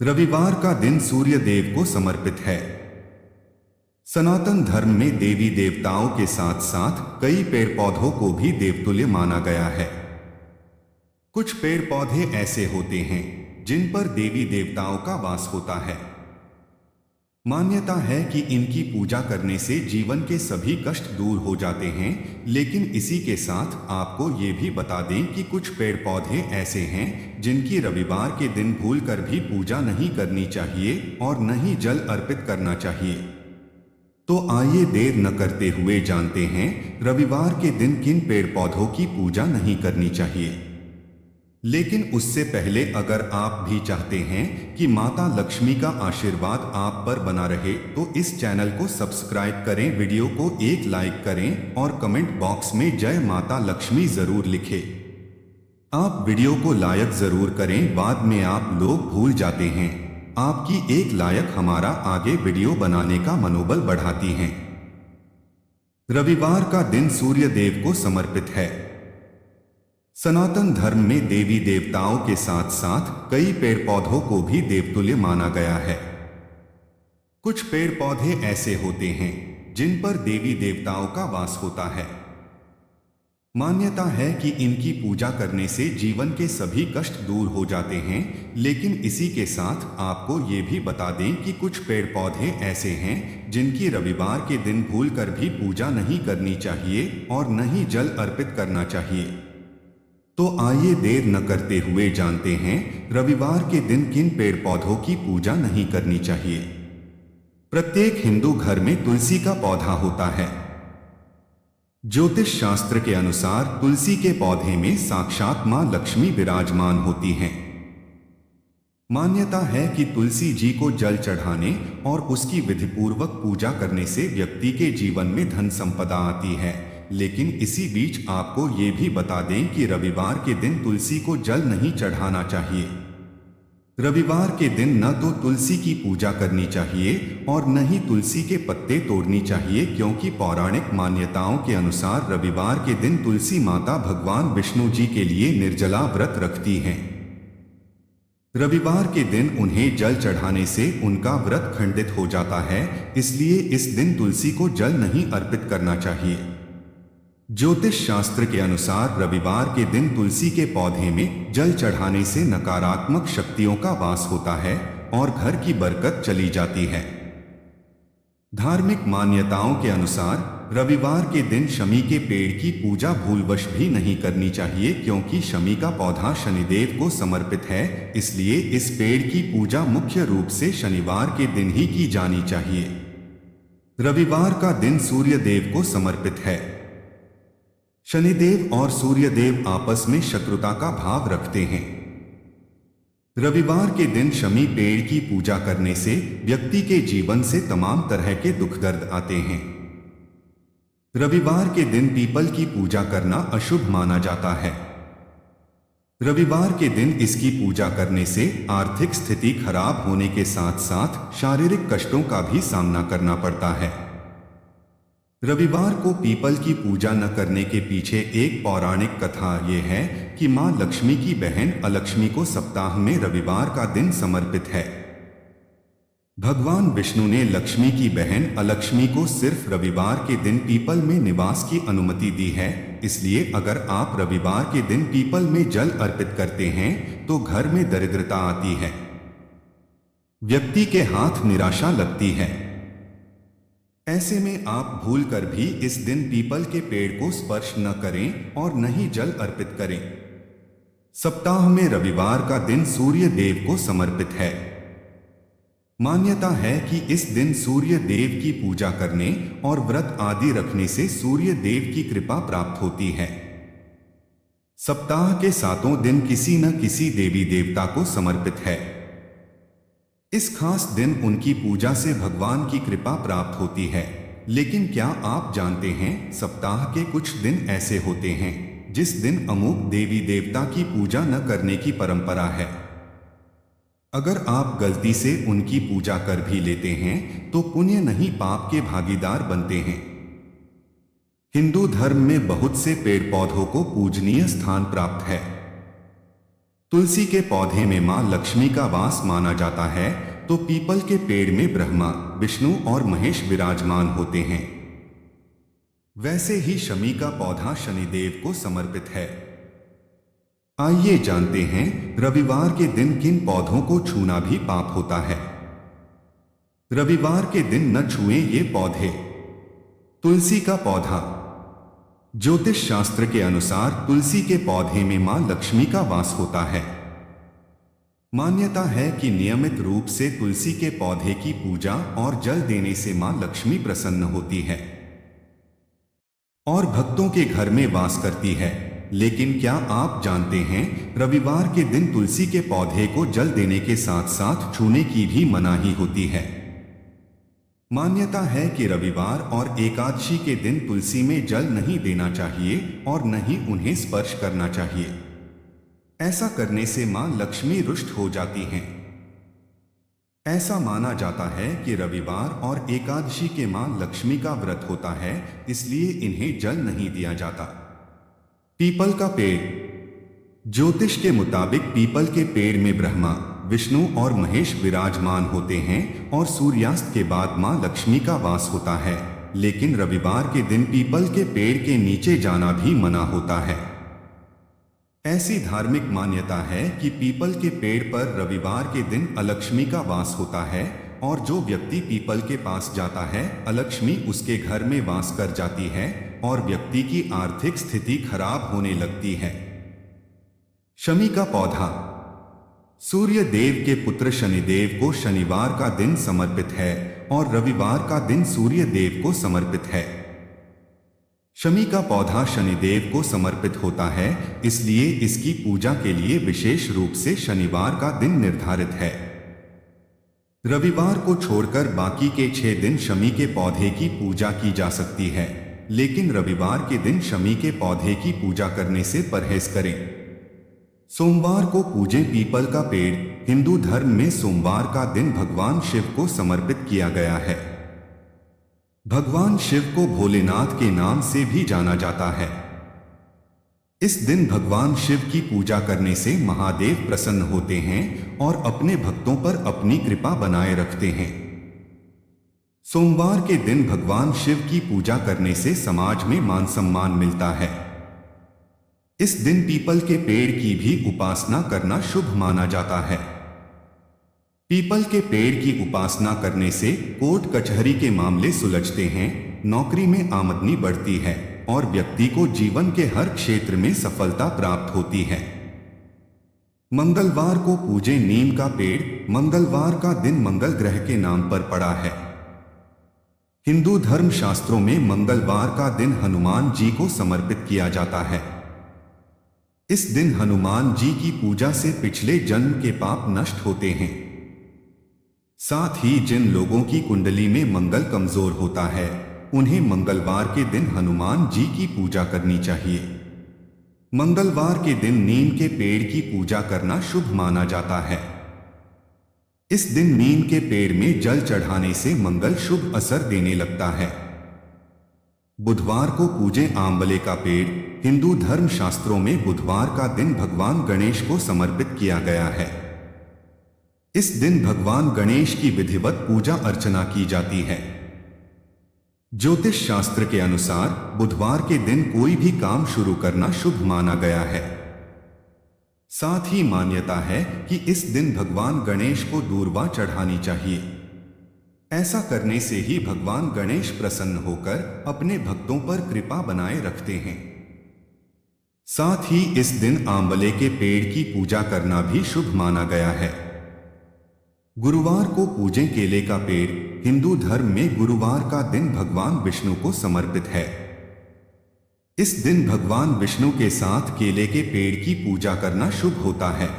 रविवार का दिन सूर्य देव को समर्पित है। सनातन धर्म में देवी देवताओं के साथ साथ कई पेड़ पौधों को भी देवतुल्य माना गया है। कुछ पेड़ पौधे ऐसे होते हैं जिन पर देवी देवताओं का वास होता है। मान्यता है कि इनकी पूजा करने से जीवन के सभी कष्ट दूर हो जाते हैं, लेकिन इसी के साथ आपको ये भी बता दें कि कुछ पेड़ पौधे ऐसे हैं जिनकी रविवार के दिन भूलकर भी पूजा नहीं करनी चाहिए और न ही जल अर्पित करना चाहिए। तो आइए देर न करते हुए जानते हैं रविवार के दिन किन पेड़ पौधों की पूजा नहीं करनी चाहिए। लेकिन उससे पहले अगर आप भी चाहते हैं कि माता लक्ष्मी का आशीर्वाद आप पर बना रहे तो इस चैनल को सब्सक्राइब करें, वीडियो को एक लाइक करें और कमेंट बॉक्स में जय माता लक्ष्मी जरूर लिखें। आप वीडियो को लाइक जरूर करें, बाद में आप लोग भूल जाते हैं। आपकी एक लाइक हमारा आगे वीडियो बनाने का मनोबल बढ़ाती है। रविवार का दिन सूर्य देव को समर्पित है। सनातन धर्म में देवी देवताओं के साथ साथ कई पेड़ पौधों को भी देवतुल्य माना गया है। कुछ पेड़ पौधे ऐसे होते हैं जिन पर देवी देवताओं का वास होता है। मान्यता है कि इनकी पूजा करने से जीवन के सभी कष्ट दूर हो जाते हैं, लेकिन इसी के साथ आपको ये भी बता दें कि कुछ पेड़ पौधे ऐसे हैं जिनकी रविवार के दिन भूलकर भी पूजा नहीं करनी चाहिए और न ही जल अर्पित करना चाहिए। तो आइए देर न करते हुए जानते हैं रविवार के दिन किन पेड़ पौधों की पूजा नहीं करनी चाहिए। प्रत्येक हिंदू घर में तुलसी का पौधा होता है। ज्योतिष शास्त्र के अनुसार तुलसी के पौधे में साक्षात मां लक्ष्मी विराजमान होती हैं। मान्यता है कि तुलसी जी को जल चढ़ाने और उसकी विधिपूर्वक पूजा करने से व्यक्ति के जीवन में धन संपदा आती है। लेकिन इसी बीच आपको ये भी बता दें कि रविवार के दिन तुलसी को जल नहीं चढ़ाना चाहिए। रविवार के दिन न तो तुलसी की पूजा करनी चाहिए और न ही तुलसी के पत्ते तोड़नी चाहिए, क्योंकि पौराणिक मान्यताओं के अनुसार रविवार के दिन तुलसी माता भगवान विष्णु जी के लिए निर्जला व्रत रखती हैं। रविवार के दिन उन्हें जल चढ़ाने से उनका व्रत खंडित हो जाता है, इसलिए इस दिन तुलसी को जल नहीं अर्पित करना चाहिए। ज्योतिष शास्त्र के अनुसार रविवार के दिन तुलसी के पौधे में जल चढ़ाने से नकारात्मक शक्तियों का वास होता है और घर की बरकत चली जाती है। धार्मिक मान्यताओं के अनुसार रविवार के दिन शमी के पेड़ की पूजा भूलवश भी नहीं करनी चाहिए, क्योंकि शमी का पौधा शनिदेव को समर्पित है, इसलिए इस पेड़ की पूजा मुख्य रूप से शनिवार के दिन ही की जानी चाहिए। रविवार का दिन सूर्य देव को समर्पित है। शनिदेव और सूर्यदेव आपस में शत्रुता का भाव रखते हैं। रविवार के दिन शमी पेड़ की पूजा करने से व्यक्ति के जीवन से तमाम तरह के दुख दर्द आते हैं। रविवार के दिन पीपल की पूजा करना अशुभ माना जाता है। रविवार के दिन इसकी पूजा करने से आर्थिक स्थिति खराब होने के साथ साथ शारीरिक कष्टों का भी सामना करना पड़ता है। रविवार को पीपल की पूजा न करने के पीछे एक पौराणिक कथा ये है कि मां लक्ष्मी की बहन अलक्ष्मी को सप्ताह में रविवार का दिन समर्पित है। भगवान विष्णु ने लक्ष्मी की बहन अलक्ष्मी को सिर्फ रविवार के दिन पीपल में निवास की अनुमति दी है, इसलिए अगर आप रविवार के दिन पीपल में जल अर्पित करते हैं तो घर में दरिद्रता आती है, व्यक्ति के हाथ निराशा लगती है। ऐसे में आप भूलकर भी इस दिन पीपल के पेड़ को स्पर्श न करें और न ही जल अर्पित करें। सप्ताह में रविवार का दिन सूर्य देव को समर्पित है। मान्यता है कि इस दिन सूर्य देव की पूजा करने और व्रत आदि रखने से सूर्य देव की कृपा प्राप्त होती है। सप्ताह के 7 दिन किसी न किसी देवी देवता को समर्पित है। इस खास दिन उनकी पूजा से भगवान की कृपा प्राप्त होती है। लेकिन क्या आप जानते हैं सप्ताह के कुछ दिन ऐसे होते हैं जिस दिन अमुक देवी देवता की पूजा न करने की परंपरा है। अगर आप गलती से उनकी पूजा कर भी लेते हैं तो पुण्य नहीं पाप के भागीदार बनते हैं। हिंदू धर्म में बहुत से पेड़ पौधों को पूजनीय स्थान प्राप्त है। तुलसी के पौधे में मां लक्ष्मी का वास माना जाता है, तो पीपल के पेड़ में ब्रह्मा, विष्णु और महेश विराजमान होते हैं। वैसे ही शमी का पौधा शनिदेव को समर्पित है। आइए जानते हैं रविवार के दिन किन पौधों को छूना भी पाप होता है। रविवार के दिन न छुएं ये पौधे। तुलसी का पौधा। ज्योतिष शास्त्र के अनुसार तुलसी के पौधे में मां लक्ष्मी का वास होता है। मान्यता है कि नियमित रूप से तुलसी के पौधे की पूजा और जल देने से मां लक्ष्मी प्रसन्न होती है और भक्तों के घर में वास करती है। लेकिन क्या आप जानते हैं रविवार के दिन तुलसी के पौधे को जल देने के साथ साथ छूने की भी मनाही होती है। मान्यता है कि रविवार और एकादशी के दिन तुलसी में जल नहीं देना चाहिए और न ही उन्हें स्पर्श करना चाहिए। ऐसा करने से मां लक्ष्मी रुष्ट हो जाती हैं। ऐसा माना जाता है कि रविवार और एकादशी के मां लक्ष्मी का व्रत होता है, इसलिए इन्हें जल नहीं दिया जाता। पीपल का पेड़। ज्योतिष के मुताबिक पीपल के पेड़ में ब्रह्मा, विष्णु और महेश विराजमान होते हैं और सूर्यास्त के बाद मां लक्ष्मी का वास होता है। लेकिन रविवार के दिन पीपल के पेड़ के नीचे जाना भी मना होता है। ऐसी धार्मिक मान्यता है कि पीपल के पेड़ पर रविवार के दिन अलक्ष्मी का वास होता है और जो व्यक्ति पीपल के पास जाता है अलक्ष्मी उसके घर में वास कर जाती है और व्यक्ति की आर्थिक स्थिति खराब होने लगती है। शमी का पौधा। सूर्य देव के पुत्र शनिदेव को शनिवार का दिन समर्पित है और रविवार का दिन सूर्य देव को समर्पित है। शमी का पौधा शनिदेव को समर्पित होता है, इसलिए इसकी पूजा के लिए विशेष रूप से शनिवार का दिन निर्धारित है। रविवार को छोड़कर बाकी के 6 दिन शमी के पौधे की पूजा की जा सकती है, लेकिन रविवार के दिन शमी के पौधे की पूजा करने से परहेज करें। सोमवार को पूजें पीपल का पेड़। हिंदू धर्म में सोमवार का दिन भगवान शिव को समर्पित किया गया है। भगवान शिव को भोलेनाथ के नाम से भी जाना जाता है। इस दिन भगवान शिव की पूजा करने से महादेव प्रसन्न होते हैं और अपने भक्तों पर अपनी कृपा बनाए रखते हैं। सोमवार के दिन भगवान शिव की पूजा करने से समाज में मान सम्मान मिलता है। इस दिन पीपल के पेड़ की भी उपासना करना शुभ माना जाता है। पीपल के पेड़ की उपासना करने से कोर्ट कचहरी के मामले सुलझते हैं, नौकरी में आमदनी बढ़ती है और व्यक्ति को जीवन के हर क्षेत्र में सफलता प्राप्त होती है। मंगलवार को पूजें नीम का पेड़। मंगलवार का दिन मंगल ग्रह के नाम पर पड़ा है। हिंदू धर्म शास्त्रों में मंगलवार का दिन हनुमान जी को समर्पित किया जाता है। इस दिन हनुमान जी की पूजा से पिछले जन्म के पाप नष्ट होते हैं। साथ ही जिन लोगों की कुंडली में मंगल कमजोर होता है उन्हें मंगलवार के दिन हनुमान जी की पूजा करनी चाहिए। मंगलवार के दिन नीम के पेड़ की पूजा करना शुभ माना जाता है। इस दिन नीम के पेड़ में जल चढ़ाने से मंगल शुभ असर देने लगता है। बुधवार को पूजें आंवले का पेड़। हिंदू धर्म शास्त्रों में बुधवार का दिन भगवान गणेश को समर्पित किया गया है। इस दिन भगवान गणेश की विधिवत पूजा अर्चना की जाती है। ज्योतिष शास्त्र के अनुसार बुधवार के दिन कोई भी काम शुरू करना शुभ माना गया है। साथ ही मान्यता है कि इस दिन भगवान गणेश को दूर्वा चढ़ानी चाहिए। ऐसा करने से ही भगवान गणेश प्रसन्न होकर अपने भक्तों पर कृपा बनाए रखते हैं। साथ ही इस दिन आंवले के पेड़ की पूजा करना भी शुभ माना गया है। गुरुवार को पूजें केले का पेड़। हिंदू धर्म में गुरुवार का दिन भगवान विष्णु को समर्पित है। इस दिन भगवान विष्णु के साथ केले के पेड़ की पूजा करना शुभ होता है।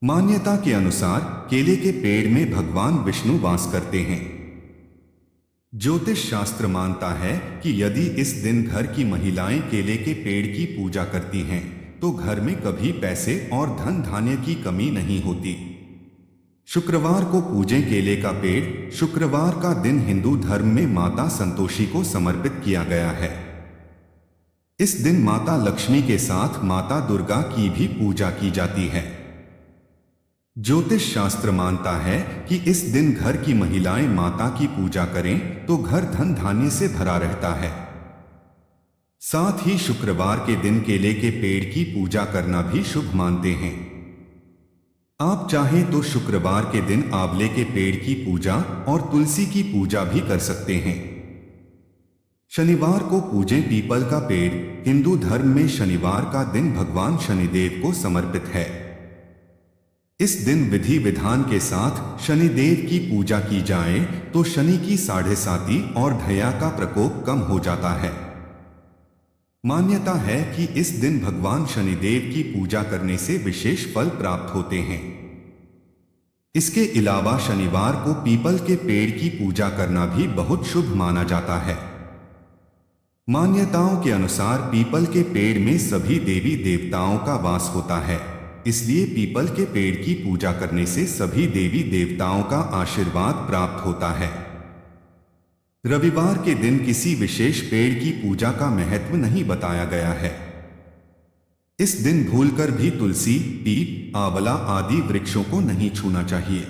मान्यता के अनुसार केले के पेड़ में भगवान विष्णु वास करते हैं। ज्योतिष शास्त्र मानता है कि यदि इस दिन घर की महिलाएं केले के पेड़ की पूजा करती हैं तो घर में कभी पैसे और धन धान्य की कमी नहीं होती। शुक्रवार को पूजें केले का पेड़। शुक्रवार का दिन हिंदू धर्म में माता संतोषी को समर्पित किया गया है। इस दिन माता लक्ष्मी के साथ माता दुर्गा की भी पूजा की जाती है। ज्योतिष शास्त्र मानता है कि इस दिन घर की महिलाएं माता की पूजा करें तो घर धन धान्य से भरा रहता है। साथ ही शुक्रवार के दिन केले के पेड़ की पूजा करना भी शुभ मानते हैं। आप चाहें तो शुक्रवार के दिन आंवले के पेड़ की पूजा और तुलसी की पूजा भी कर सकते हैं। शनिवार को पूजें पीपल का पेड़। हिंदू धर्म में शनिवार का दिन भगवान शनिदेव को समर्पित है। इस दिन विधि विधान के साथ शनिदेव की पूजा की जाए तो शनि की साढ़ेसाती और ढैया का प्रकोप कम हो जाता है। मान्यता है कि इस दिन भगवान शनिदेव की पूजा करने से विशेष फल प्राप्त होते हैं। इसके अलावा शनिवार को पीपल के पेड़ की पूजा करना भी बहुत शुभ माना जाता है। मान्यताओं के अनुसार पीपल के पेड़ में सभी देवी देवताओं का वास होता है, इसलिए पीपल के पेड़ की पूजा करने से सभी देवी देवताओं का आशीर्वाद प्राप्त होता है। रविवार के दिन किसी विशेष पेड़ की पूजा का महत्व नहीं बताया गया है। इस दिन भूलकर भी तुलसी, पीप, आंवला आदि वृक्षों को नहीं छूना चाहिए।